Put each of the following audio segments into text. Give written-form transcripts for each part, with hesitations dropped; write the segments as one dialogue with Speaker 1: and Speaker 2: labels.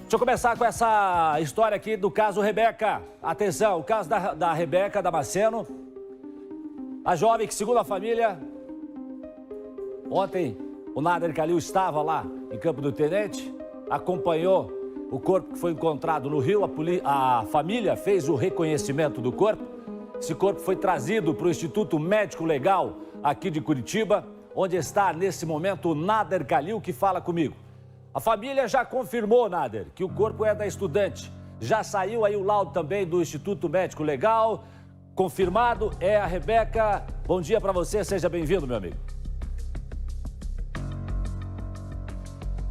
Speaker 1: Deixa eu começar com essa história aqui do caso Rebeca. Atenção, o caso da Rebeca Damasceno. A jovem que, segundo a família, ontem o Nader Khalil estava lá em Campo do Tenente, acompanhou o corpo que foi encontrado no rio. A família fez o reconhecimento do corpo. Esse corpo foi trazido para o Instituto Médico Legal aqui de Curitiba, onde está nesse momento o Nader Khalil, que fala comigo. A família já confirmou, Nader, que o corpo é da estudante. Já saiu aí o laudo também do Instituto Médico Legal. Confirmado, é a Rebeca. Bom dia para você, seja bem-vindo, meu amigo.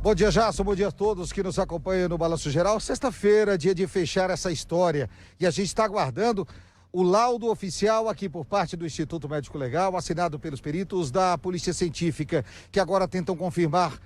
Speaker 2: Bom dia, Jason. Bom dia a todos que nos acompanham no Balanço Geral. Sexta-feira, dia de fechar essa história. E a gente está aguardando o laudo oficial aqui por parte do Instituto Médico Legal, assinado pelos peritos da Polícia Científica, que agora tentam confirmar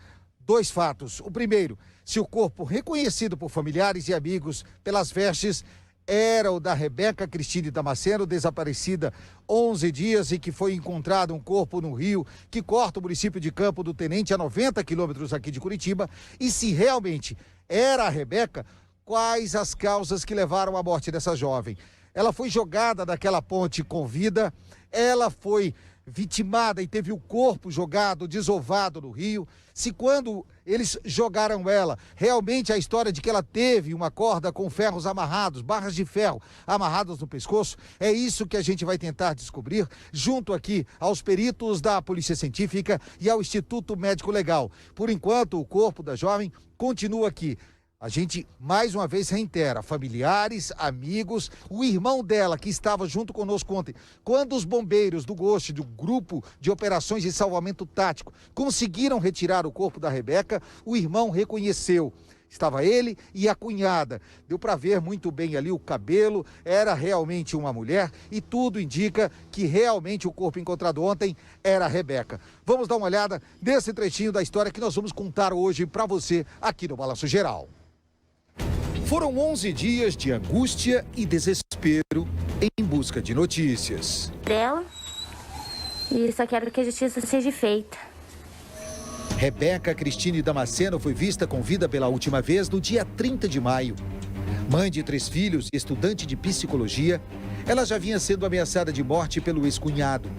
Speaker 2: dois fatos. O primeiro, se o corpo reconhecido por familiares e amigos pelas vestes era o da Rebeca Cristine Damasceno, desaparecida 11 dias e que foi encontrado um corpo no rio que corta o município de Campo do Tenente, a 90 quilômetros aqui de Curitiba. E se realmente era a Rebeca, quais as causas que levaram à morte dessa jovem? Ela foi jogada daquela ponte com vida, ela foi vitimada e teve o corpo jogado, desovado no rio. Se quando eles jogaram ela, realmente a história de que ela teve uma corda com ferros amarrados, barras de ferro amarradas no pescoço, é isso que a gente vai tentar descobrir junto aqui aos peritos da Polícia Científica e ao Instituto Médico Legal. Por enquanto, o corpo da jovem continua aqui. A gente, mais uma vez, reitera, familiares, amigos, o irmão dela, que estava junto conosco ontem. Quando os bombeiros do GOST, do Grupo de Operações de Salvamento Tático, conseguiram retirar o corpo da Rebeca, o irmão reconheceu. Estava ele e a cunhada. Deu para ver muito bem ali o cabelo, era realmente uma mulher e tudo indica que realmente o corpo encontrado ontem era a Rebeca. Vamos dar uma olhada nesse trechinho da história que nós vamos contar hoje para você aqui no Balanço Geral. Foram 11 dias de angústia e desespero em busca de notícias.
Speaker 3: Dela, e só quero que a justiça seja feita.
Speaker 2: Rebeca Cristine Damasceno foi vista com vida pela última vez no dia 30 de maio. Mãe de 3 filhos e estudante de psicologia, ela já vinha sendo ameaçada de morte pelo ex-cunhado,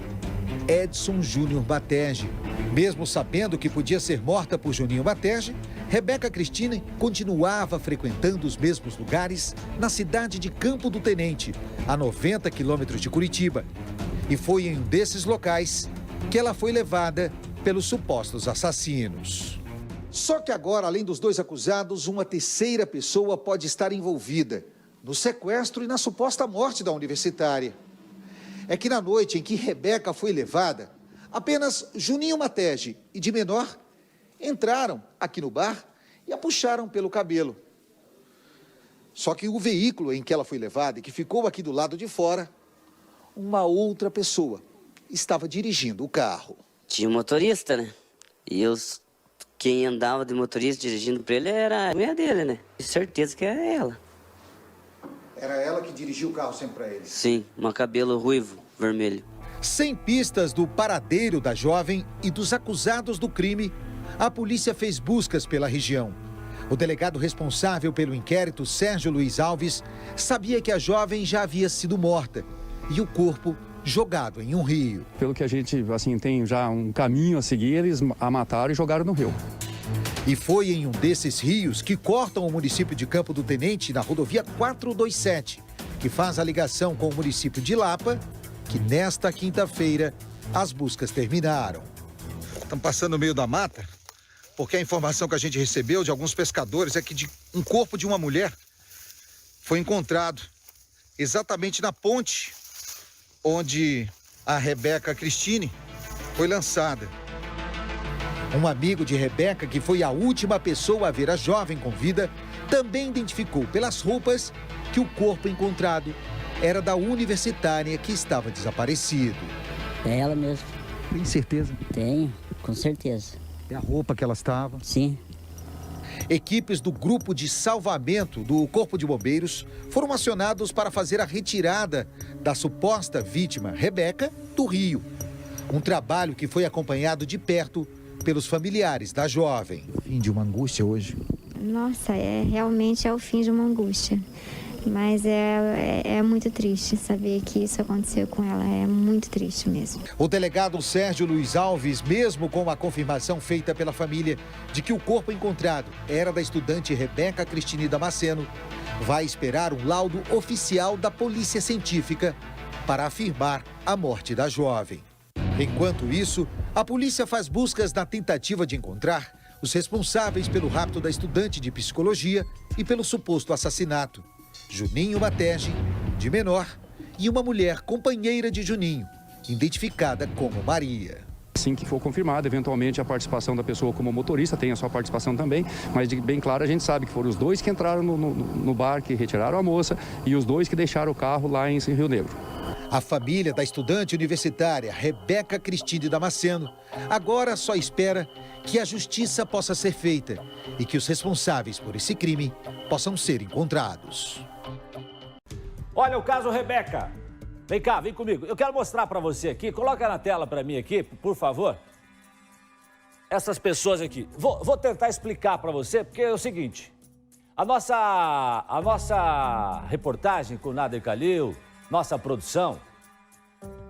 Speaker 2: Edson Júnior Batege. Mesmo sabendo que podia ser morta por Juninho Batege, Rebeca Cristine continuava frequentando os mesmos lugares na cidade de Campo do Tenente, a 90 quilômetros de Curitiba. E foi em um desses locais que ela foi levada pelos supostos assassinos. Só que agora, além dos 2 acusados, uma terceira pessoa pode estar envolvida no sequestro e na suposta morte da universitária. É que na noite em que Rebeca foi levada, apenas Juninho Batege e de menor entraram aqui no bar e a puxaram pelo cabelo. Só que o veículo em que ela foi levada e que ficou aqui do lado de fora, uma outra pessoa estava dirigindo o carro.
Speaker 4: Tinha um motorista, né? E quem andava de motorista dirigindo para ele era a mulher dele, né? De certeza que era ela.
Speaker 2: Era ela que dirigiu o carro sempre para ele?
Speaker 4: Sim, um cabelo ruivo, vermelho.
Speaker 2: Sem pistas do paradeiro da jovem e dos acusados do crime, a polícia fez buscas pela região. O delegado responsável pelo inquérito, Sérgio Luiz Alves, sabia que a jovem já havia sido morta e o corpo jogado em um rio.
Speaker 5: Pelo que a gente tem já um caminho a seguir, eles a mataram e jogaram no rio.
Speaker 2: E foi em um desses rios que cortam o município de Campo do Tenente, na rodovia 427, que faz a ligação com o município de Lapa, que nesta quinta-feira as buscas terminaram. Estamos passando no meio da mata, porque a informação que a gente recebeu de alguns pescadores é que um corpo de uma mulher foi encontrado exatamente na ponte onde a Rebeca Cristine foi lançada. Um amigo de Rebeca, que foi a última pessoa a ver a jovem com vida, também identificou pelas roupas que o corpo encontrado era da universitária que estava desaparecido.
Speaker 6: É ela mesmo.
Speaker 2: Tem certeza?
Speaker 6: Tenho, com certeza.
Speaker 2: É a roupa que ela estava?
Speaker 6: Sim.
Speaker 2: Equipes do Grupo de Salvamento do Corpo de Bombeiros foram acionados para fazer a retirada da suposta vítima, Rebeca, do rio. Um trabalho que foi acompanhado de perto pelos familiares da jovem. Fim de uma angústia hoje.
Speaker 7: Nossa, realmente é o fim de uma angústia. Mas é muito triste saber que isso aconteceu com ela, é muito triste mesmo.
Speaker 2: O delegado Sérgio Luiz Alves, mesmo com a confirmação feita pela família de que o corpo encontrado era da estudante Rebeca Cristine Damasceno, vai esperar um laudo oficial da Polícia Científica para afirmar a morte da jovem. Enquanto isso, a polícia faz buscas na tentativa de encontrar os responsáveis pelo rapto da estudante de psicologia e pelo suposto assassinato. Juninho Matege, de menor, e uma mulher companheira de Juninho, identificada como Maria.
Speaker 5: Assim que for confirmado, eventualmente a participação da pessoa como motorista tem a sua participação também, mas bem claro a gente sabe que foram os dois que entraram no bar, que retiraram a moça, e os dois que deixaram o carro lá em Rio Negro.
Speaker 2: A família da estudante universitária Rebeca Cristine Damasceno agora só espera que a justiça possa ser feita e que os responsáveis por esse crime possam ser encontrados.
Speaker 1: Olha o caso Rebeca. Vem cá, vem comigo. Eu quero mostrar para você aqui, coloca na tela para mim aqui, por favor. Essas pessoas aqui. Vou tentar explicar para você, porque é o seguinte. A nossa reportagem com Nader Khalil, nossa produção,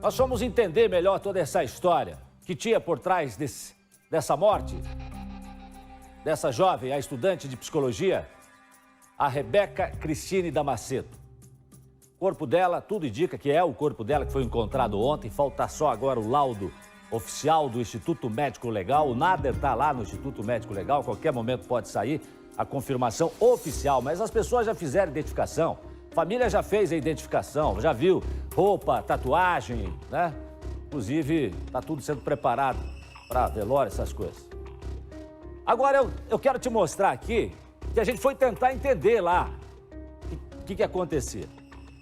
Speaker 1: nós fomos entender melhor toda essa história que tinha por trás dessa morte, dessa jovem, a estudante de psicologia, a Rebeca Cristine Damasceno. O corpo dela, tudo indica que é o corpo dela que foi encontrado ontem. Falta só agora o laudo oficial do Instituto Médico Legal. O Nader está lá no Instituto Médico Legal, a qualquer momento pode sair a confirmação oficial. Mas as pessoas já fizeram identificação, a família já fez a identificação, já viu roupa, tatuagem, né? Inclusive, está tudo sendo preparado para velório, essas coisas. Agora eu quero te mostrar aqui que a gente foi tentar entender lá o que acontecia.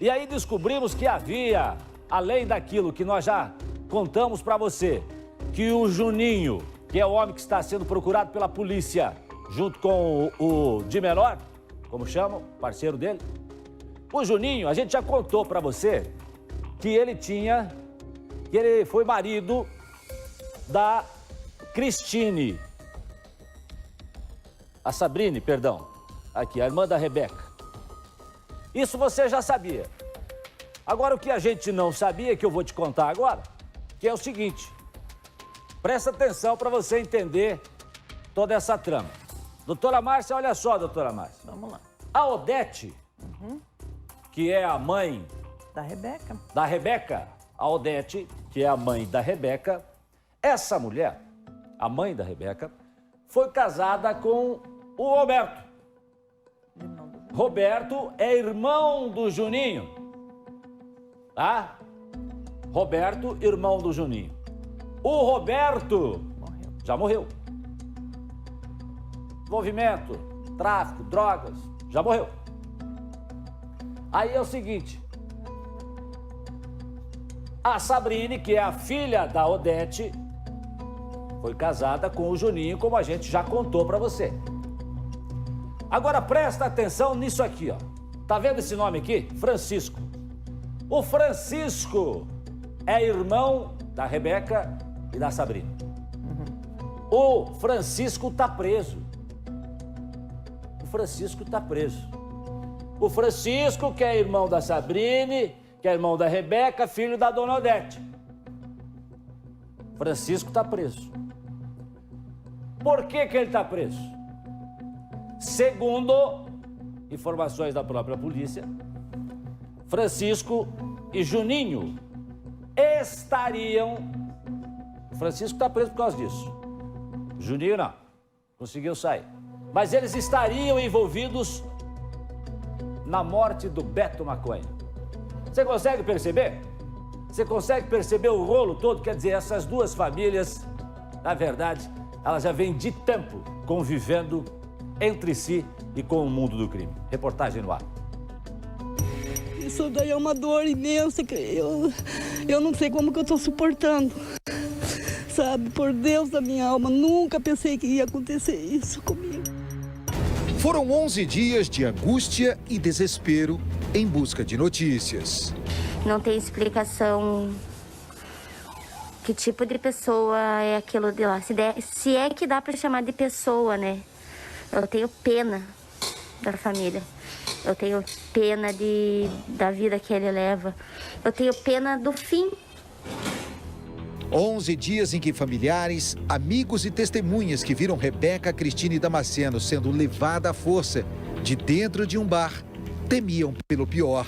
Speaker 1: E aí descobrimos que havia, além daquilo que nós já contamos para você, que o Juninho, que é o homem que está sendo procurado pela polícia, junto com o de menor, como chamam, parceiro dele, o Juninho, a gente já contou para você que ele foi marido da Cristine, a Sabrine, perdão, aqui, a irmã da Rebeca. Isso você já sabia. Agora, o que a gente não sabia, que eu vou te contar agora, que é o seguinte. Presta atenção para você entender toda essa trama. Doutora Márcia, olha só, doutora Márcia.
Speaker 8: Vamos lá.
Speaker 1: A Odete, que é a mãe...
Speaker 8: Da Rebeca.
Speaker 1: A Odete, que é a mãe da Rebeca, essa mulher, a mãe da Rebeca, foi casada com o Roberto. Roberto é irmão do Juninho, tá? Roberto, irmão do Juninho. O Roberto já morreu. Envolvimento, tráfico, drogas, já morreu. Aí é o seguinte, a Sabrine, que é a filha da Odete, foi casada com o Juninho, como a gente já contou pra você. Agora presta atenção nisso aqui, ó. Tá vendo esse nome aqui? Francisco. O Francisco é irmão da Rebeca e da Sabrina. O Francisco tá preso. O Francisco tá preso. O Francisco, que é irmão da Sabrine, que é irmão da Rebeca, filho da dona Odete. Francisco tá preso. Por que ele tá preso? Segundo informações da própria polícia, Francisco e Juninho estariam... O Francisco está preso por causa disso. O Juninho não, conseguiu sair. Mas eles estariam envolvidos na morte do Beto Maconha. Você consegue perceber? Você consegue perceber o rolo todo? Quer dizer, essas duas famílias, na verdade, elas já vêm de tempo convivendo entre si e com o mundo do crime. Reportagem no ar.
Speaker 8: Isso daí é uma dor imensa que eu não sei como que eu tô suportando. Sabe, por Deus da minha alma, nunca pensei que ia acontecer isso comigo.
Speaker 2: Foram 11 dias de angústia e desespero em busca de notícias.
Speaker 3: Não tem explicação que tipo de pessoa é aquilo de lá. Se é que dá para chamar de pessoa, né? Eu tenho pena da família. Eu tenho pena da vida que ele leva. Eu tenho pena do fim.
Speaker 2: 11 dias em que familiares, amigos e testemunhas que viram Rebeca Cristine Damasceno sendo levada à força de dentro de um bar, temiam pelo pior,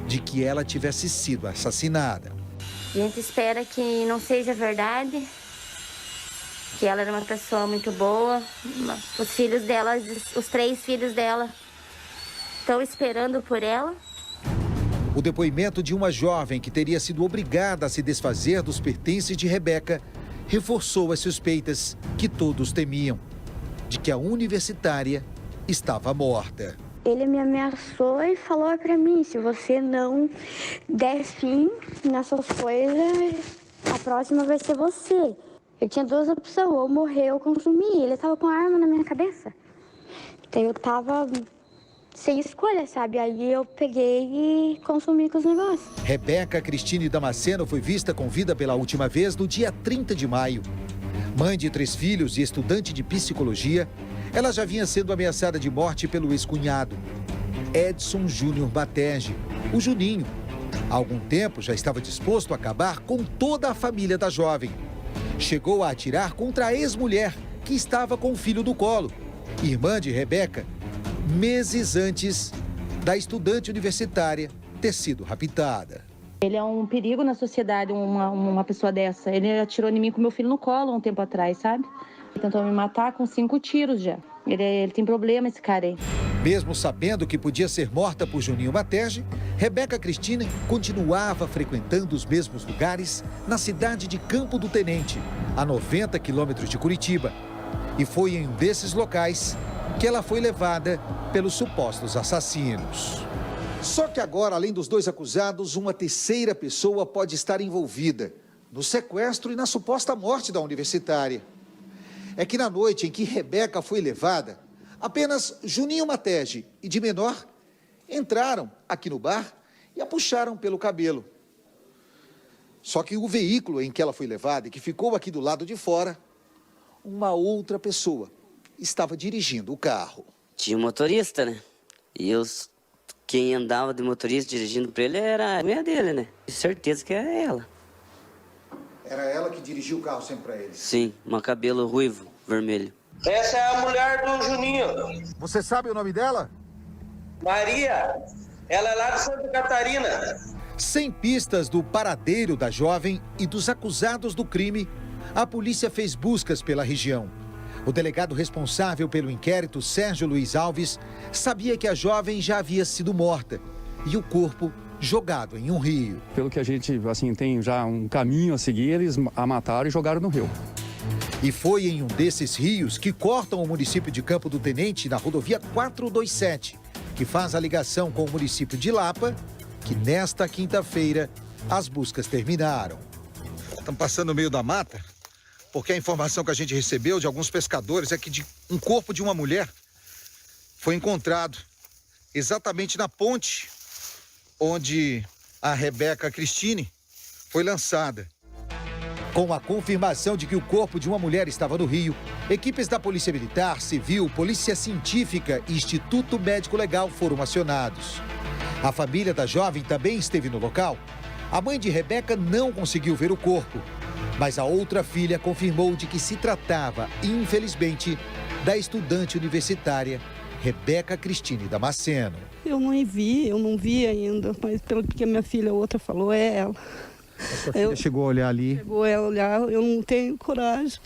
Speaker 2: de que ela tivesse sido assassinada.
Speaker 3: A gente espera que não seja verdade, que ela era uma pessoa muito boa. Os filhos dela, os 3 filhos dela, estão esperando por ela.
Speaker 2: O depoimento de uma jovem que teria sido obrigada a se desfazer dos pertences de Rebeca reforçou as suspeitas que todos temiam, de que a universitária estava morta.
Speaker 7: Ele me ameaçou e falou pra mim, se você não der fim nessas coisas, a próxima vai ser você. Eu tinha 2 opções, ou morrer ou consumir. Ele tava com a arma na minha cabeça. Então eu tava sem escolha, sabe? Aí eu peguei e consumi com os negócios.
Speaker 2: Rebeca Cristine Damasceno foi vista com vida pela última vez no dia 30 de maio. Mãe de 3 filhos e estudante de psicologia, ela já vinha sendo ameaçada de morte pelo ex-cunhado, Edson Júnior Batege, o Juninho. Há algum tempo já estava disposto a acabar com toda a família da jovem. Chegou a atirar contra a ex-mulher, que estava com o filho no colo, irmã de Rebeca, meses antes da estudante universitária ter sido raptada.
Speaker 9: Ele é um perigo na sociedade, uma pessoa dessa. Ele atirou em mim com meu filho no colo um tempo atrás, sabe? Ele tentou me matar com 5 tiros já. Ele tem problema, esse cara aí.
Speaker 2: Mesmo sabendo que podia ser morta por Juninho Batege, Rebeca Cristine continuava frequentando os mesmos lugares na cidade de Campo do Tenente, a 90 quilômetros de Curitiba. E foi em um desses locais que ela foi levada pelos supostos assassinos. Só que agora, além dos 2 acusados, uma terceira pessoa pode estar envolvida no sequestro e na suposta morte da universitária. É que na noite em que Rebeca foi levada, apenas Juninho Batege e de menor entraram aqui no bar e a puxaram pelo cabelo. Só que o veículo em que ela foi levada e que ficou aqui do lado de fora, uma outra pessoa estava dirigindo o carro.
Speaker 4: Tinha um motorista, né? E quem andava de motorista dirigindo pra ele era a mulher dele, né? Certeza que era ela.
Speaker 2: Era ela que dirigiu o carro sempre para ele?
Speaker 4: Sim, um cabelo ruivo, vermelho.
Speaker 10: Essa é a mulher do Juninho.
Speaker 2: Você sabe o nome dela?
Speaker 10: Maria. Ela é lá de Santa Catarina.
Speaker 2: Sem pistas do paradeiro da jovem e dos acusados do crime, a polícia fez buscas pela região. O delegado responsável pelo inquérito, Sérgio Luiz Alves, sabia que a jovem já havia sido morta e o corpo jogado em um rio.
Speaker 5: Pelo que a gente tem já um caminho a seguir, eles a mataram e jogaram no rio.
Speaker 2: E foi em um desses rios que cortam o município de Campo do Tenente, na rodovia 427, que faz a ligação com o município de Lapa, que nesta quinta-feira as buscas terminaram. Estamos passando no meio da mata, porque a informação que a gente recebeu de alguns pescadores é que um corpo de uma mulher foi encontrado exatamente na ponte onde a Rebeca Cristine foi lançada. Com a confirmação de que o corpo de uma mulher estava no rio, equipes da Polícia Militar, Civil, Polícia Científica e Instituto Médico Legal foram acionados. A família da jovem também esteve no local. A mãe de Rebeca não conseguiu ver o corpo, mas a outra filha confirmou de que se tratava, infelizmente, da estudante universitária Rebeca Cristine Damasceno.
Speaker 8: Eu não vi ainda, mas pelo que a minha filha, a outra, falou, é ela.
Speaker 2: A sua filha chegou a olhar ali?
Speaker 8: Chegou a olhar, eu não tenho coragem.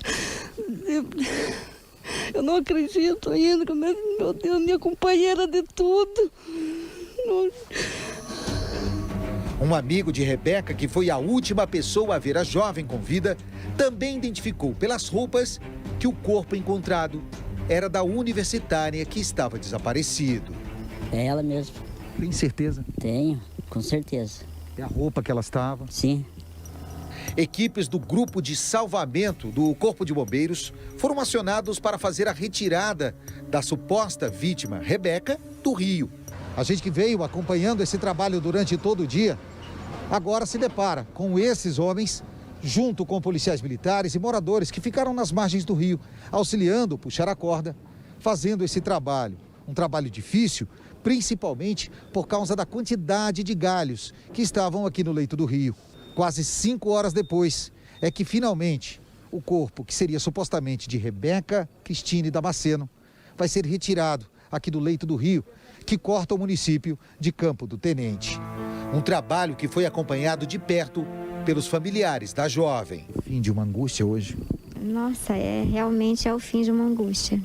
Speaker 8: Eu não acredito ainda, meu Deus, minha companheira de tudo. Não...
Speaker 2: Um amigo de Rebeca, que foi a última pessoa a ver a jovem com vida, também identificou pelas roupas que o corpo encontrado era da universitária que estava desaparecido.
Speaker 6: É ela mesmo.
Speaker 2: Tem certeza?
Speaker 6: Tenho, com certeza.
Speaker 2: É a roupa que ela estava?
Speaker 6: Sim.
Speaker 2: Equipes do grupo de salvamento do Corpo de Bombeiros foram acionados para fazer a retirada da suposta vítima, Rebeca, do rio. A gente que veio acompanhando esse trabalho durante todo o dia, agora se depara com esses homens, junto com policiais militares e moradores que ficaram nas margens do rio, auxiliando puxar a corda fazendo esse trabalho. Um trabalho difícil, principalmente por causa da quantidade de galhos que estavam aqui no leito do rio. Quase 5 horas depois é que finalmente o corpo, que seria supostamente de Rebeca Cristine Damasceno, vai ser retirado aqui do leito do rio, que corta o município de Campo do Tenente. Um trabalho que foi acompanhado de perto pelos familiares da jovem. Fim de uma angústia hoje.
Speaker 7: Nossa, realmente é o fim de uma angústia.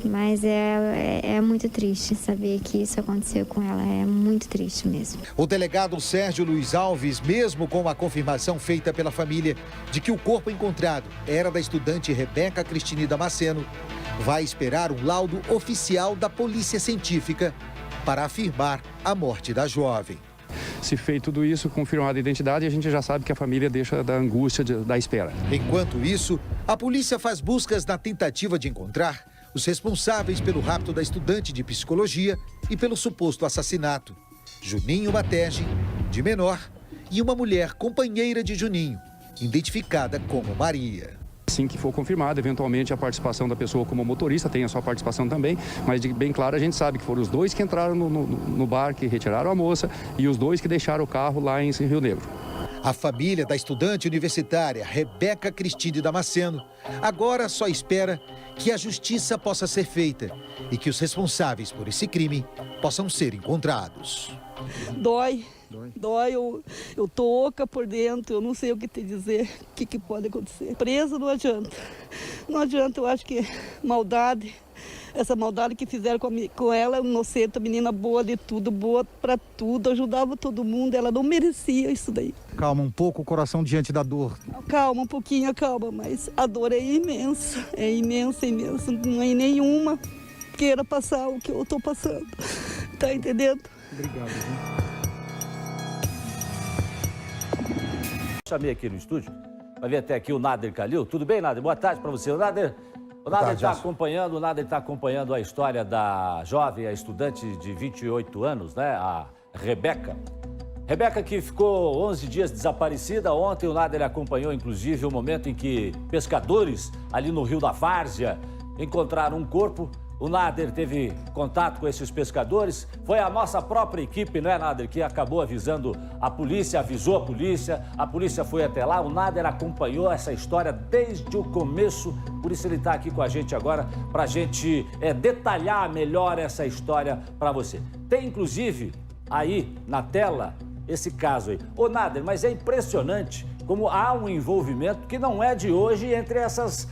Speaker 7: Mas é muito triste saber que isso aconteceu com ela, é muito triste mesmo.
Speaker 2: O delegado Sérgio Luiz Alves, mesmo com a confirmação feita pela família de que o corpo encontrado era da estudante Rebeca Cristine Damasceno, vai esperar um laudo oficial da Polícia Científica para afirmar a morte da jovem.
Speaker 5: Se feito tudo isso, confirmada a identidade, a gente já sabe que a família deixa da angústia da espera.
Speaker 2: Enquanto isso, a polícia faz buscas na tentativa de encontrar os responsáveis pelo rapto da estudante de psicologia e pelo suposto assassinato. Juninho Matege, de menor, e uma mulher companheira de Juninho, identificada como Maria.
Speaker 5: Assim que for confirmado, eventualmente a participação da pessoa como motorista tem a sua participação também, mas bem claro, a gente sabe que foram os dois que entraram no bar, que retiraram a moça, e os dois que deixaram o carro lá em Rio Negro.
Speaker 2: A família da estudante universitária Rebeca Cristine Damasceno agora só espera que a justiça possa ser feita e que os responsáveis por esse crime possam ser encontrados.
Speaker 8: Dói, eu tô oca por dentro, eu não sei o que te dizer, o que pode acontecer. Presa não adianta, eu acho que maldade, essa maldade que fizeram com ela, inocente, menina boa de tudo, boa pra tudo, ajudava todo mundo, ela não merecia isso daí.
Speaker 2: Calma um pouco o coração diante da dor.
Speaker 8: Calma, um pouquinho, calma, mas a dor é imensa, não é nenhuma queira passar o que eu tô passando, tá entendendo?
Speaker 2: Obrigado.
Speaker 1: Chamei aqui no estúdio, vai vir até aqui o Nader Khalil. Tudo bem, Nader? Boa tarde para você. O Nader está acompanhando a história da jovem, a estudante de 28 anos, né? A Rebeca. Rebeca que ficou 11 dias desaparecida. Ontem o Nader acompanhou, inclusive, o momento em que pescadores ali no Rio da Várzea encontraram um corpo. O Nader teve contato com esses pescadores. Foi a nossa própria equipe, não é, Nader, que acabou avisando a polícia, avisou a polícia foi até lá. O Nader acompanhou essa história desde o começo, por isso ele está aqui com a gente agora para a gente detalhar melhor essa história para você. Tem, inclusive, aí na tela esse caso aí. Ô, Nader, mas é impressionante como há um envolvimento que não é de hoje entre essas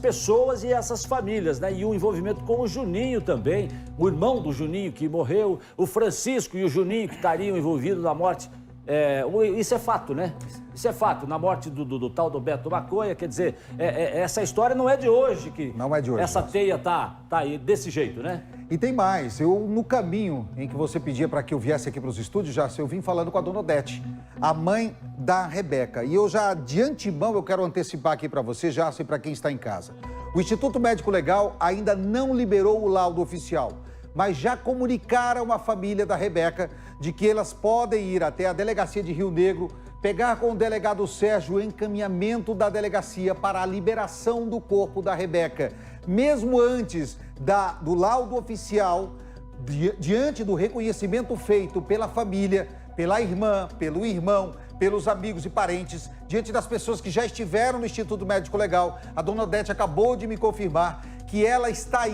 Speaker 1: pessoas e essas famílias, né? E o envolvimento com o Juninho também, o irmão do Juninho que morreu, o Francisco e o Juninho que estariam envolvidos na morte. Isso é fato, né? Isso é fato, na morte do tal do Beto Maconha, quer dizer, essa história não é de hoje que
Speaker 2: não é de hoje,
Speaker 1: essa teia tá aí desse jeito, né?
Speaker 2: E tem mais, no caminho em que você pedia para que eu viesse aqui para os estúdios, eu vim falando com a dona Odete, a mãe da Rebeca. E eu já, de antemão, eu quero antecipar aqui para você, e para quem está em casa. O Instituto Médico Legal ainda não liberou o laudo oficial, mas já comunicaram à família da Rebeca de que elas podem ir até a delegacia de Rio Negro, pegar com o delegado Sérgio o encaminhamento da delegacia para a liberação do corpo da Rebeca, mesmo antes do laudo oficial, diante do reconhecimento feito pela família, pela irmã, pelo irmão, pelos amigos e parentes, diante das pessoas que já estiveram no Instituto Médico Legal. A dona Odete acabou de me confirmar que ela está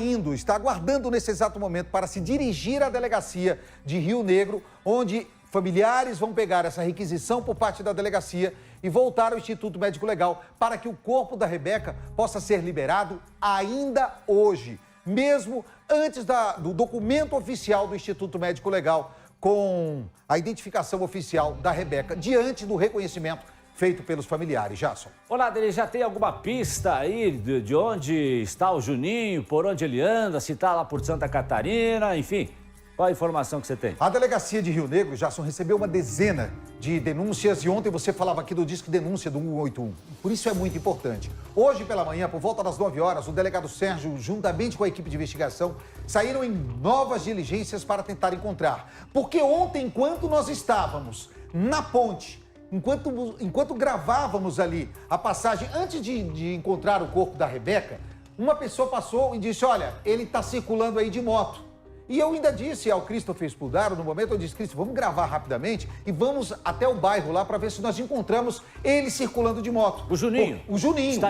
Speaker 2: aguardando nesse exato momento para se dirigir à delegacia de Rio Negro, onde familiares vão pegar essa requisição por parte da delegacia e voltar ao Instituto Médico Legal para que o corpo da Rebeca possa ser liberado ainda hoje, mesmo antes do documento oficial do Instituto Médico Legal com a identificação oficial da Rebeca, diante do reconhecimento feito pelos familiares. Jasson.
Speaker 1: Ô, Nader, já tem alguma pista aí de onde está o Juninho, por onde ele anda, se está lá por Santa Catarina, enfim? Qual a informação que você tem?
Speaker 2: A delegacia de Rio Negro, Jasson, recebeu uma dezena de denúncias e ontem você falava aqui do Disque Denúncia do 181. Por isso é muito importante. Hoje pela manhã, por volta das 9 horas, o delegado Sérgio, juntamente com a equipe de investigação, saíram em novas diligências para tentar encontrar. Porque ontem, enquanto nós estávamos na ponte, enquanto gravávamos ali a passagem, antes de encontrar o corpo da Rebeca, uma pessoa passou e disse, olha, ele está circulando aí de moto. E eu ainda disse ao Christopher Spudaro, no momento eu disse, Christopher, vamos gravar rapidamente e vamos até o bairro lá para ver se nós encontramos ele circulando de moto.
Speaker 1: O Juninho?
Speaker 2: O Juninho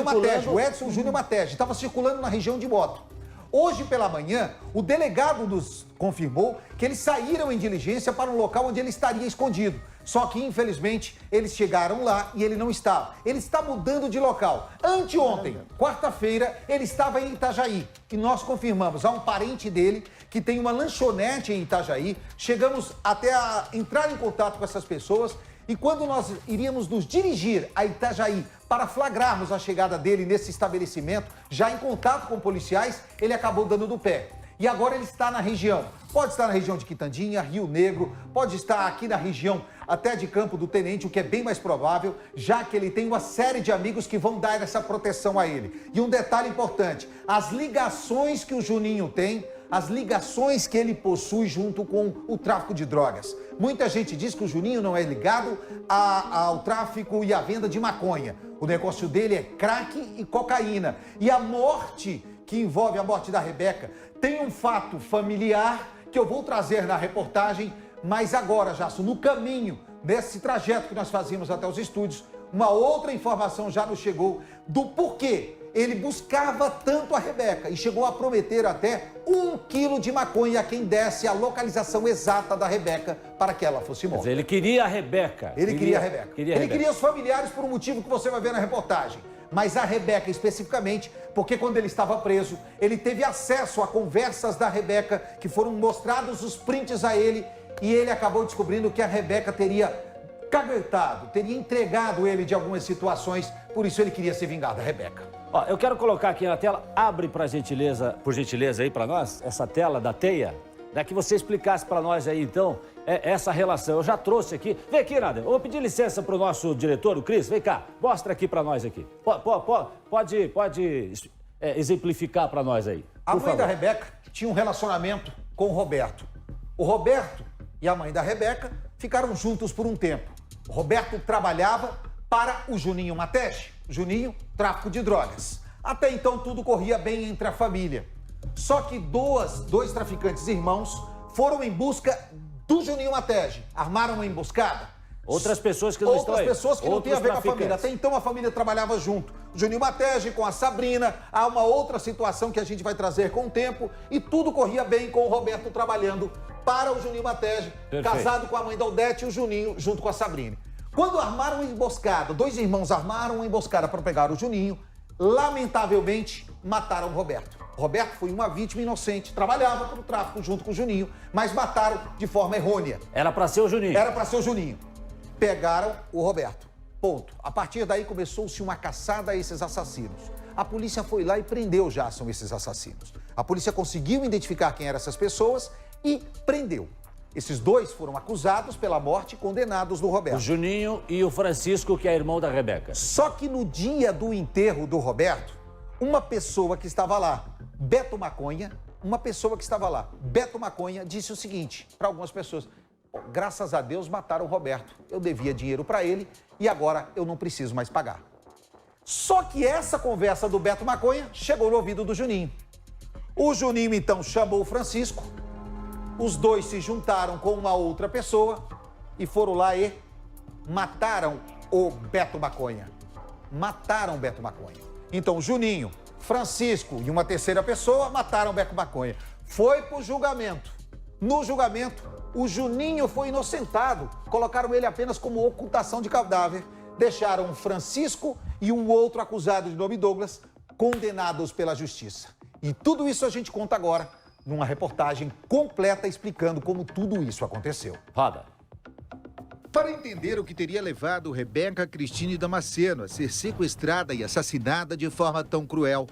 Speaker 2: Matege, o Edson Júnior Matege, estava circulando na região de moto. Hoje pela manhã, o delegado nos confirmou que eles saíram em diligência para um local onde ele estaria escondido. Só que, infelizmente, eles chegaram lá e ele não estava. Ele está mudando de local. Anteontem, quarta-feira, ele estava em Itajaí. E nós confirmamos a um parente dele que tem uma lanchonete em Itajaí. Chegamos até a entrar em contato com essas pessoas. E quando nós iríamos nos dirigir a Itajaí para flagrarmos a chegada dele nesse estabelecimento, já em contato com policiais, ele acabou dando do pé. E agora ele está na região. Pode estar na região de Quitandinha, Rio Negro, pode estar aqui na região até de Campo do Tenente, o que é bem mais provável, já que ele tem uma série de amigos que vão dar essa proteção a ele. E um detalhe importante, as ligações que o Juninho tem, as ligações que ele possui junto com o tráfico de drogas. Muita gente diz que o Juninho não é ligado ao tráfico e à venda de maconha. O negócio dele é crack e cocaína. E a morte que envolve a morte da Rebeca tem um fato familiar que eu vou trazer na reportagem, mas agora, Jasso, no caminho desse trajeto que nós fazíamos até os estúdios, uma outra informação já nos chegou do porquê ele buscava tanto a Rebeca e chegou a prometer até 1 quilo de maconha a quem desse a localização exata da Rebeca para que ela fosse morta.
Speaker 1: Quer dizer, ele queria a Rebeca.
Speaker 2: Ele queria a Rebeca. Ele queria os familiares por um motivo que você vai ver na reportagem. Mas a Rebeca especificamente, porque quando ele estava preso, ele teve acesso a conversas da Rebeca, que foram mostrados os prints a ele, e ele acabou descobrindo que a Rebeca teria caguetado, teria entregado ele de algumas situações, por isso ele queria se vingar da Rebeca.
Speaker 1: Ó, eu quero colocar aqui na tela, abre por gentileza aí para nós, essa tela da teia, para que você explicasse para nós aí, então, essa relação. Eu já trouxe aqui. Vem aqui, Nader. Eu vou pedir licença para o nosso diretor, o Cris. Vem cá, mostra aqui para nós aqui. Pode exemplificar para nós aí.
Speaker 2: A mãe da Rebeca tinha um relacionamento com o Roberto. O Roberto e a mãe da Rebeca ficaram juntos por um tempo. O Roberto trabalhava para o Juninho Matege. Juninho, tráfico de drogas. Até então tudo corria bem entre a família. Só que dois traficantes irmãos foram em busca do Juninho Matege. Armaram uma emboscada.
Speaker 1: Outras pessoas que não estão aí.
Speaker 2: Outras pessoas que não têm a ver com a família. Até então a família trabalhava junto. O Juninho Matege com a Sabrina. Há uma outra situação que a gente vai trazer com o tempo. E tudo corria bem com o Roberto trabalhando para o Juninho Matege. Casado com a mãe da Odete e o Juninho junto com a Sabrina. Quando armaram uma emboscada, dois irmãos armaram uma emboscada para pegar o Juninho, lamentavelmente mataram o Roberto. O Roberto foi uma vítima inocente, trabalhava para o tráfico junto com o Juninho, mas mataram de forma errônea.
Speaker 1: Era para ser o Juninho.
Speaker 2: Era para ser o Juninho. Pegaram o Roberto. Ponto. A partir daí começou-se uma caçada a esses assassinos. A polícia foi lá e prendeu Jason esses assassinos. A polícia conseguiu identificar quem eram essas pessoas e prendeu. Esses dois foram acusados pela morte e condenados do Roberto.
Speaker 1: O Juninho e o Francisco, que é irmão da Rebeca.
Speaker 2: Só que no dia do enterro do Roberto, uma pessoa que estava lá, Beto Maconha, Beto Maconha, disse o seguinte para algumas pessoas: graças a Deus mataram o Roberto. Eu devia dinheiro para ele e agora eu não preciso mais pagar. Só que essa conversa do Beto Maconha chegou no ouvido do Juninho. O Juninho então chamou o Francisco. Os dois se juntaram com uma outra pessoa e foram lá e mataram o Beto Maconha. Mataram o Beto Maconha. Então, Juninho, Francisco e uma terceira pessoa mataram o Beto Maconha. Foi pro julgamento. No julgamento, o Juninho foi inocentado. Colocaram ele apenas como ocultação de cadáver. Deixaram o Francisco e um outro acusado de nome Douglas condenados pela justiça. E tudo isso a gente conta agora numa reportagem completa explicando como tudo isso aconteceu.
Speaker 1: Roda.
Speaker 11: Para entender o que teria levado Rebeca Cristine Damasceno a ser sequestrada e assassinada de forma tão cruel,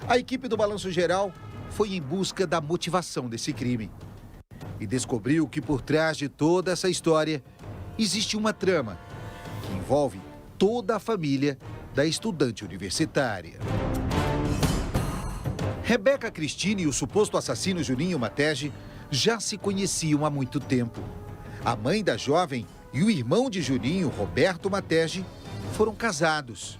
Speaker 11: a equipe do Balanço Geral foi em busca da motivação desse crime. E descobriu que por trás de toda essa história existe uma trama que envolve toda a família da estudante universitária. Rebeca Cristine e o suposto assassino Juninho Matege já se conheciam há muito tempo. A mãe da jovem e o irmão de Juninho, Roberto Matege, foram casados.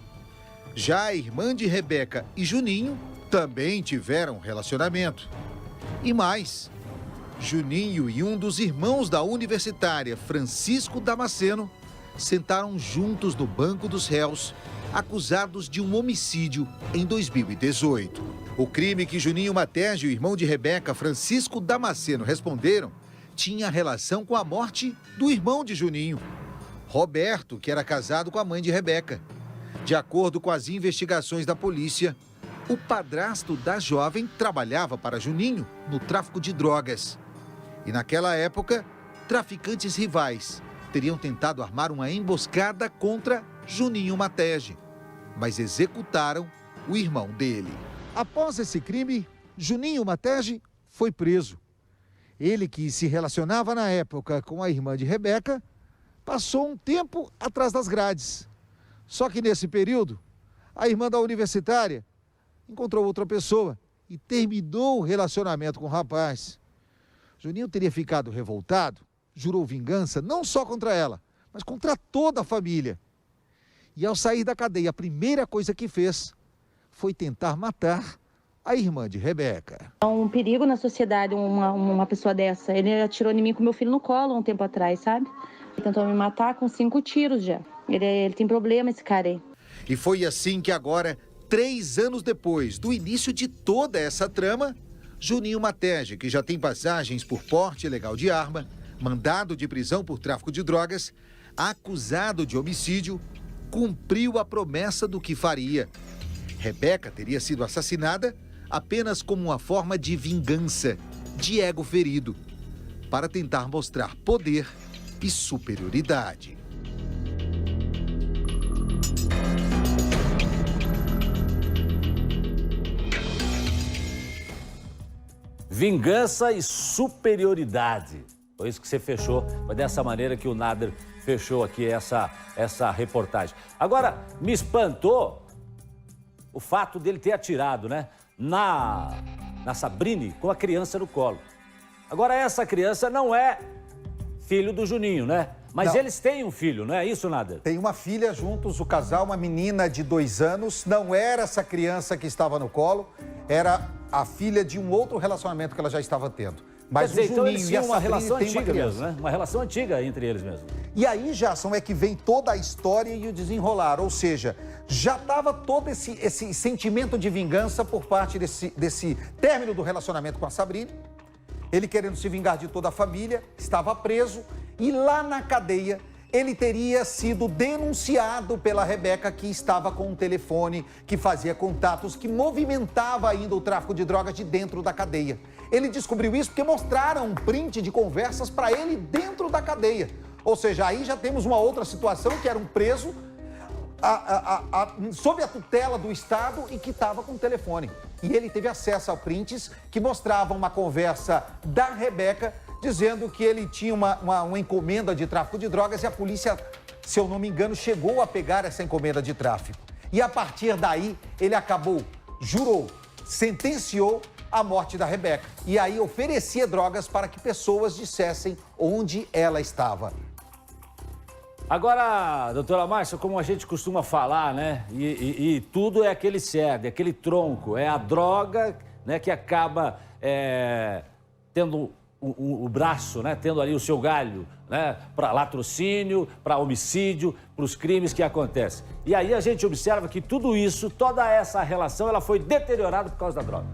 Speaker 11: Já a irmã de Rebeca e Juninho também tiveram relacionamento. E mais, Juninho e um dos irmãos da universitária, Francisco Damasceno, sentaram juntos no banco dos réus, acusados de um homicídio em 2018. O crime que Juninho Matege e o irmão de Rebeca, Francisco Damasceno, responderam tinha relação com a morte do irmão de Juninho, Roberto, que era casado com a mãe de Rebeca. De acordo com as investigações da polícia, o padrasto da jovem trabalhava para Juninho no tráfico de drogas. E naquela época, traficantes rivais teriam tentado armar uma emboscada contra Juninho Matege, mas executaram o irmão dele.
Speaker 2: Após esse crime, Juninho Matege foi preso. Ele, que se relacionava na época com a irmã de Rebeca, passou um tempo atrás das grades. Só que nesse período, a irmã da universitária encontrou outra pessoa e terminou o relacionamento com o rapaz. Juninho teria ficado revoltado, jurou vingança não só contra ela, mas contra toda a família. E ao sair da cadeia, a primeira coisa que fez foi tentar matar a irmã de Rebeca.
Speaker 9: É um perigo na sociedade uma pessoa dessa. Ele atirou em mim com meu filho no colo um tempo atrás, sabe? Ele tentou me matar com 5 tiros já. Ele tem problema, esse cara aí.
Speaker 11: E foi assim que agora, 3 anos depois do início de toda essa trama, Juninho Matege, que já tem passagens por porte ilegal de arma, mandado de prisão por tráfico de drogas, acusado de homicídio, cumpriu a promessa do que faria. Rebeca teria sido assassinada apenas como uma forma de vingança, de ego ferido, para tentar mostrar poder e superioridade.
Speaker 1: Vingança e superioridade. Foi isso que você fechou. Foi dessa maneira que o Nader fechou aqui essa reportagem. Agora, me espantou o fato dele ter atirado, né? Na Sabrine com a criança no colo. Agora, essa criança não é filho do Juninho, né? Mas não. Eles têm um filho, não é isso, Nader?
Speaker 2: Tem uma filha juntos, o casal, uma menina de 2 anos. Não era essa criança que estava no colo, era a filha de um outro relacionamento que ela já estava tendo. Mas
Speaker 1: quer dizer,
Speaker 2: o Juninho
Speaker 1: então eles tinham uma relação
Speaker 2: tem
Speaker 1: antiga mesmo, né? Uma relação antiga entre eles mesmo.
Speaker 2: E aí, Jason, é que vem toda a história e o desenrolar. Ou seja, já estava todo esse sentimento de vingança por parte desse término do relacionamento com a Sabrine. Ele querendo se vingar de toda a família, estava preso. E lá na cadeia, ele teria sido denunciado pela Rebeca, que estava com um telefone que fazia contatos, que movimentava ainda o tráfico de drogas de dentro da cadeia. Ele descobriu isso porque mostraram um print de conversas para ele dentro da cadeia. Ou seja, aí já temos uma outra situação, que era um preso sob a tutela do Estado e que estava com o telefone. E ele teve acesso a prints que mostravam uma conversa da Rebeca dizendo que ele tinha uma encomenda de tráfico de drogas e a polícia, se eu não me engano, chegou a pegar essa encomenda de tráfico. E a partir daí, ele acabou, jurou, sentenciou a morte da Rebeca. E aí oferecia drogas para que pessoas dissessem onde ela estava.
Speaker 1: Agora, doutora Márcia, como a gente costuma falar, né? E tudo é aquele cerne, aquele tronco. É a droga, né, que acaba tendo o braço, né? Tendo ali o seu galho, né? Para latrocínio, para homicídio, para os crimes que acontecem. E aí a gente observa que tudo isso, toda essa relação, ela foi deteriorada por causa da droga.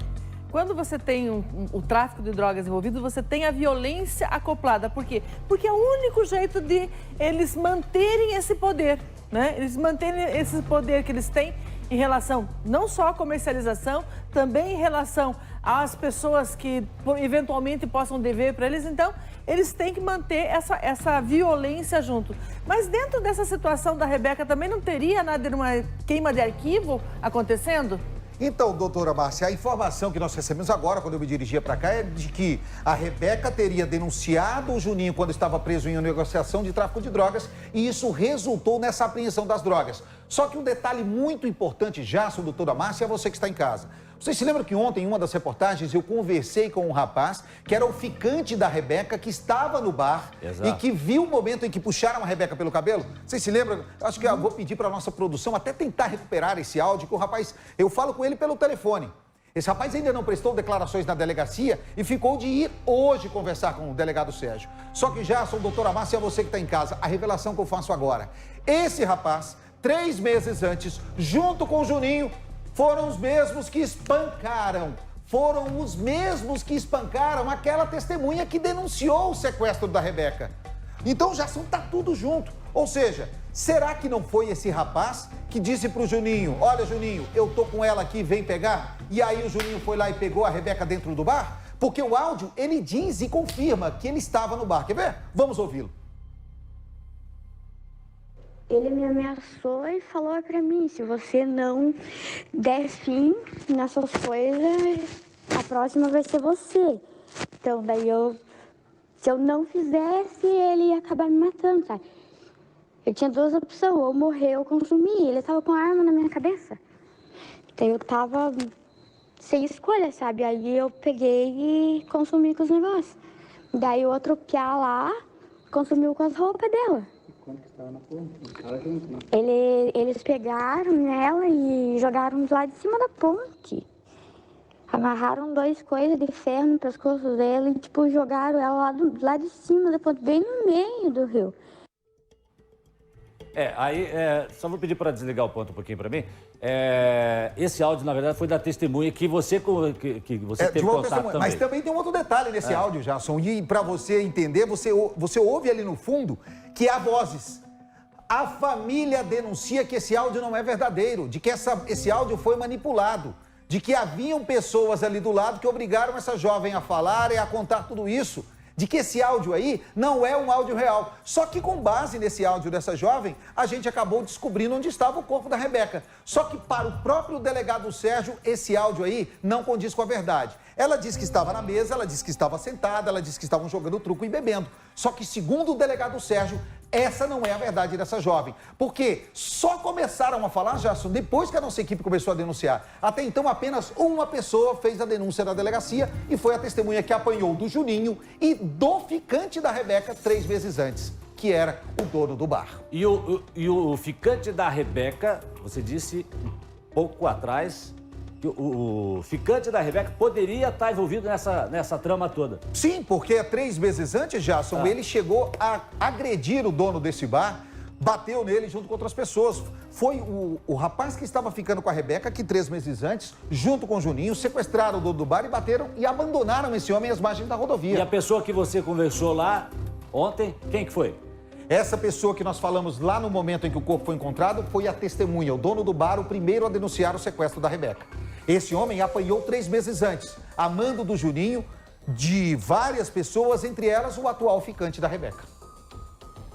Speaker 12: Quando você tem o tráfico de drogas envolvido, você tem a violência acoplada. Por quê? Porque é o único jeito de eles manterem esse poder, né? Eles manterem esse poder que eles têm em relação não só à comercialização, também em relação às pessoas que eventualmente possam dever para eles. Então, eles têm que manter essa violência junto. Mas dentro dessa situação da Rebeca também não teria nada de uma queima de arquivo acontecendo?
Speaker 2: Então, doutora Márcia, a informação que nós recebemos agora, quando eu me dirigia para cá, é de que a Rebeca teria denunciado o Juninho quando estava preso em uma negociação de tráfico de drogas e isso resultou nessa apreensão das drogas. Só que um detalhe muito importante, Jason, doutora Márcia, é você que está em casa. Vocês se lembram que ontem, em uma das reportagens, eu conversei com um rapaz que era o ficante da Rebeca, que estava no bar. Exato. E que viu o momento em que puxaram a Rebeca pelo cabelo? Vocês se lembram? Acho que eu vou pedir para a nossa produção até tentar recuperar esse áudio, que o rapaz, eu falo com ele pelo telefone.
Speaker 11: Esse rapaz ainda não prestou declarações na delegacia e ficou de ir hoje conversar com o delegado Sérgio. Só que já, doutora Márcia, é você que está em casa, a revelação que eu faço agora. Esse rapaz, 3 meses antes, junto com o Juninho, foram os mesmos que espancaram. Foram os mesmos que espancaram aquela testemunha que denunciou o sequestro da Rebeca. Então já tá tudo junto. Ou seja, será que não foi esse rapaz que disse pro Juninho, olha Juninho, eu tô com ela aqui, vem pegar? E aí o Juninho foi lá e pegou a Rebeca dentro do bar? Porque o áudio, ele diz e confirma que ele estava no bar. Quer ver? Vamos ouvi-lo.
Speaker 7: Ele me ameaçou e falou pra mim, se você não der fim nessas coisas, a próxima vai ser você. Então, daí se eu não fizesse, ele ia acabar me matando, sabe? Eu tinha 2 opções, ou morrer ou consumir. Ele tava com a arma na minha cabeça. Então eu tava sem escolha, sabe? Aí eu peguei e consumi com os negócios. Daí o outro piá lá consumiu com as roupas dela.
Speaker 6: Quando que estava na ponte?
Speaker 7: Eles pegaram ela e jogaram do lado de cima da ponte. Amarraram 2 coisas de ferro no pescoço dela e, tipo, jogaram ela lá de cima da ponte, bem no meio do rio.
Speaker 1: Só vou pedir para desligar o ponto um pouquinho para mim. Esse áudio, na verdade, foi da testemunha que você teve contato também.
Speaker 11: Mas também tem um outro detalhe nesse áudio, Jason. E para você entender, você ouve ali no fundo que há vozes. A família denuncia que esse áudio não é verdadeiro, de que esse áudio foi manipulado, de que haviam pessoas ali do lado que obrigaram essa jovem a falar e a contar tudo isso. De que esse áudio aí não é um áudio real. Só que com base nesse áudio dessa jovem, a gente acabou descobrindo onde estava o corpo da Rebeca. Só que para o próprio delegado Sérgio, esse áudio aí não condiz com a verdade. Ela disse que estava na mesa, ela disse que estava sentada, ela disse que estavam jogando truco e bebendo. Só que segundo o delegado Sérgio, essa não é a verdade dessa jovem. Porque só começaram a falar, Jason, depois que a nossa equipe começou a denunciar. Até então, apenas uma pessoa fez a denúncia na delegacia e foi a testemunha que apanhou do Juninho e do ficante da Rebeca 3 meses antes, que era o dono do bar.
Speaker 1: E o ficante da Rebeca, você disse um pouco atrás, que o ficante da Rebeca poderia estar envolvido nessa trama toda.
Speaker 11: Sim, porque 3 meses antes, Jason, ele chegou a agredir o dono desse bar, bateu nele junto com outras pessoas. Foi o rapaz que estava ficando com a Rebeca, que 3 meses antes, junto com o Juninho, sequestraram o dono do bar e bateram e abandonaram esse homem às margens da rodovia.
Speaker 1: E a pessoa que você conversou lá ontem, quem que foi?
Speaker 11: Essa pessoa que nós falamos lá no momento em que o corpo foi encontrado foi a testemunha, o dono do bar, o primeiro a denunciar o sequestro da Rebeca. Esse homem apanhou 3 meses antes, a mando do Juninho, de várias pessoas, entre elas o atual ficante da Rebeca.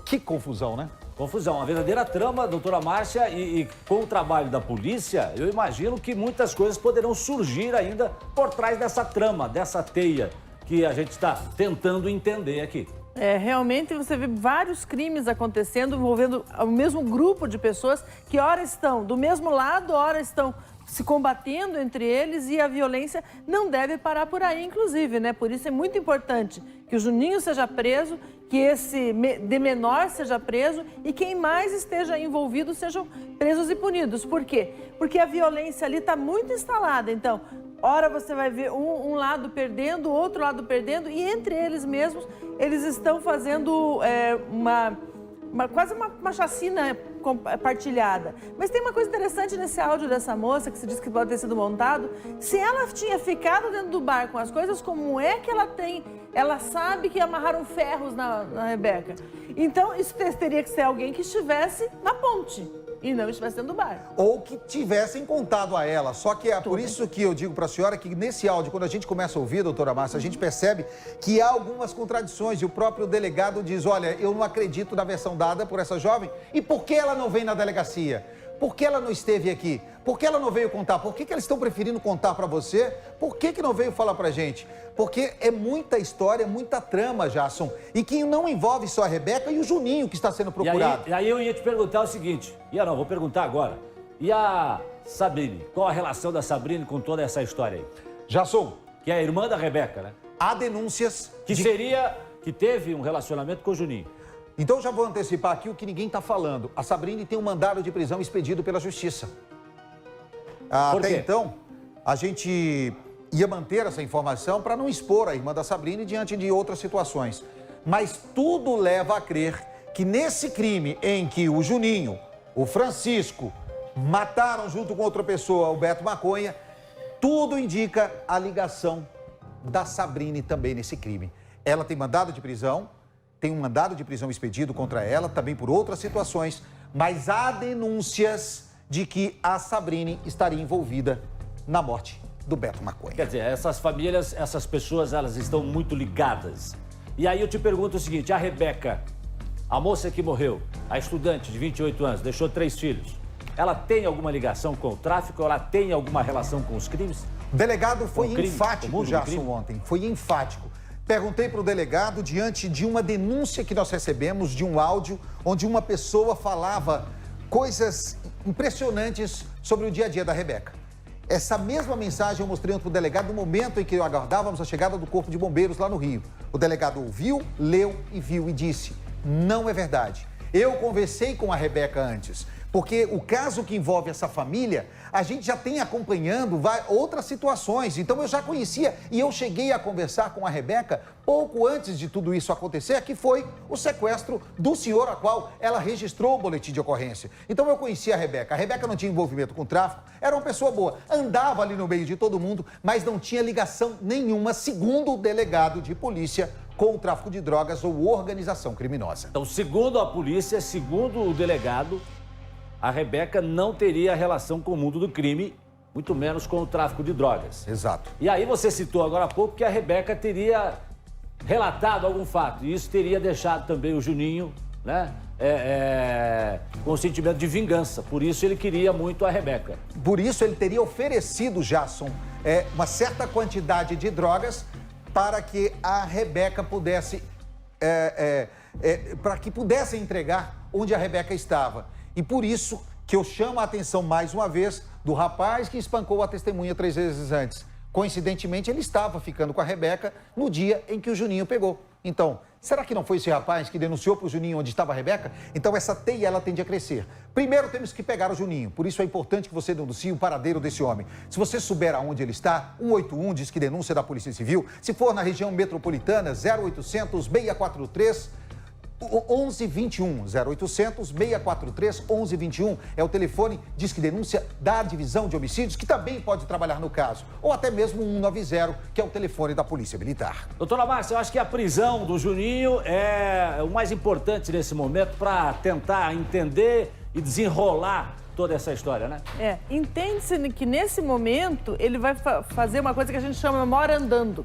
Speaker 11: Que confusão, né?
Speaker 1: Confusão, uma verdadeira trama, doutora Márcia, e com o trabalho da polícia, eu imagino que muitas coisas poderão surgir ainda por trás dessa trama, dessa teia que a gente está tentando entender aqui.
Speaker 12: Realmente você vê vários crimes acontecendo envolvendo o mesmo grupo de pessoas que ora estão do mesmo lado, ora estão se combatendo entre eles e a violência não deve parar por aí, inclusive, né? Por isso é muito importante que o Juninho seja preso, que esse de menor seja preso e quem mais esteja envolvido sejam presos e punidos. Por quê? Porque a violência ali está muito instalada, então, ora você vai ver um lado perdendo, o outro lado perdendo e entre eles mesmos, eles estão fazendo quase uma chacina partilhada. Mas tem uma coisa interessante nesse áudio dessa moça, que se diz que pode ter sido montado. Se ela tinha ficado dentro do bar com as coisas, como é que ela sabe que amarraram ferros na Rebeca? Então, isso teria que ser alguém que estivesse na ponte e não estivesse dentro do bar.
Speaker 11: Ou que tivessem contado a ela. Só que é por isso que eu digo para a senhora que nesse áudio, quando a gente começa a ouvir, doutora Márcia, a gente percebe que há algumas contradições. E o próprio delegado diz, olha, eu não acredito na versão dada por essa jovem. E por que ela não vem na delegacia? Por que ela não esteve aqui? Por que ela não veio contar? Por que eles estão preferindo contar para você? Por que não veio falar pra gente? Porque é muita história, muita trama, Jason. E que não envolve só a Rebeca e o Juninho que está sendo procurado.
Speaker 1: E aí eu ia te perguntar o seguinte. Vou perguntar agora. E a Sabrine? Qual a relação da Sabrine com toda essa história aí?
Speaker 11: Jason.
Speaker 1: Que é a irmã da Rebeca, né?
Speaker 11: Há denúncias...
Speaker 1: Que teve um relacionamento com o Juninho.
Speaker 11: Então já vou antecipar aqui o que ninguém está falando. A Sabrine tem um mandado de prisão expedido pela Justiça. Até então, a gente ia manter essa informação para não expor a irmã da Sabrina diante de outras situações. Mas tudo leva a crer que nesse crime em que o Juninho, o Francisco, mataram junto com outra pessoa o Beto Maconha, tudo indica a ligação da Sabrina também nesse crime. Ela tem mandado de prisão, tem um mandado de prisão expedido contra ela, também por outras situações, mas há denúncias de que a Sabrina estaria envolvida na morte do Beto Maconha.
Speaker 1: Quer dizer, essas famílias, essas pessoas, elas estão muito ligadas. E aí eu te pergunto o seguinte, a Rebeca, a moça que morreu, a estudante de 28 anos, deixou 3 filhos, ela tem alguma ligação com o tráfico? Ela tem alguma relação com os crimes?
Speaker 11: O delegado foi enfático, Gerson, ontem. Foi enfático. Perguntei para o delegado diante de uma denúncia que nós recebemos de um áudio onde uma pessoa falava coisas impressionantes sobre o dia a dia da Rebeca. Essa mesma mensagem eu mostrei para o delegado no momento em que aguardávamos a chegada do Corpo de Bombeiros lá no Rio. O delegado ouviu, leu e viu e disse: não é verdade. Eu conversei com a Rebeca antes, porque o caso que envolve essa família, a gente já tem acompanhando outras situações. Então eu já conhecia e eu cheguei a conversar com a Rebeca pouco antes de tudo isso acontecer, que foi o sequestro do senhor a qual ela registrou o boletim de ocorrência. Então eu conhecia a Rebeca. A Rebeca não tinha envolvimento com tráfico, era uma pessoa boa, andava ali no meio de todo mundo, mas não tinha ligação nenhuma, segundo o delegado de polícia, com o tráfico de drogas ou organização criminosa.
Speaker 1: Então, segundo a polícia, segundo o delegado, a Rebeca não teria relação com o mundo do crime, muito menos com o tráfico de drogas.
Speaker 11: Exato.
Speaker 1: E aí você citou agora há pouco que a Rebeca teria relatado algum fato, e isso teria deixado também o Juninho, né, com o sentimento de vingança. Por isso ele queria muito a Rebeca.
Speaker 11: Por isso ele teria oferecido, Jason, uma certa quantidade de drogas para que a Rebeca pudesse, para que pudesse entregar onde a Rebeca estava. E por isso que eu chamo a atenção mais uma vez do rapaz que espancou a testemunha 3 vezes antes. Coincidentemente, ele estava ficando com a Rebeca no dia em que o Juninho pegou. Então, será que não foi esse rapaz que denunciou para o Juninho onde estava a Rebeca? Então, essa teia, ela tende a crescer. Primeiro, temos que pegar o Juninho. Por isso, é importante que você denuncie o paradeiro desse homem. Se você souber aonde ele está, 181 diz que denúncia da Polícia Civil. Se for na região metropolitana, 0800 643 1121, 0800 643 1121 é o telefone, diz que denúncia da divisão de homicídios, que também pode trabalhar no caso, ou até mesmo 190, que é o telefone da Polícia Militar.
Speaker 1: Doutora Márcia, eu acho que a prisão do Juninho é o mais importante nesse momento para tentar entender e desenrolar toda essa história, né?
Speaker 12: Entende-se que nesse momento ele vai fazer uma coisa que a gente chama mora andando.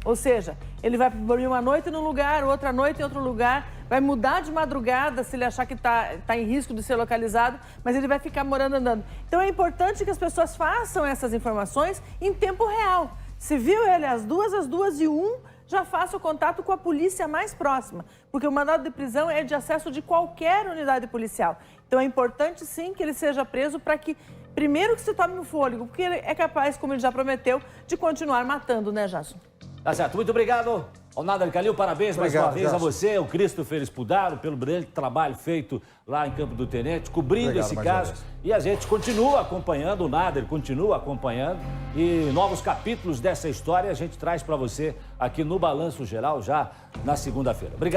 Speaker 12: Ou seja, ele vai dormir uma noite num lugar, outra noite em outro lugar, vai mudar de madrugada se ele achar que está em risco de ser localizado, mas ele vai ficar morando andando. Então é importante que as pessoas façam essas informações em tempo real. Se viu ele às 2h01, já faça o contato com a polícia mais próxima, porque o mandado de prisão é de acesso de qualquer unidade policial. Então é importante sim que ele seja preso para que, primeiro, que se tome um fôlego, porque ele é capaz, como ele já prometeu, de continuar matando, né, Jason?
Speaker 1: Tá certo. Muito obrigado ao Nader Calil. Parabéns mais uma vez a você, ao Christopher Spudaro, pelo brilhante trabalho feito lá em Campo do Tenente, cobrindo esse caso. E a gente continua acompanhando, o Nader continua acompanhando. E novos capítulos dessa história a gente traz para você aqui no Balanço Geral já na segunda-feira. Obrigado.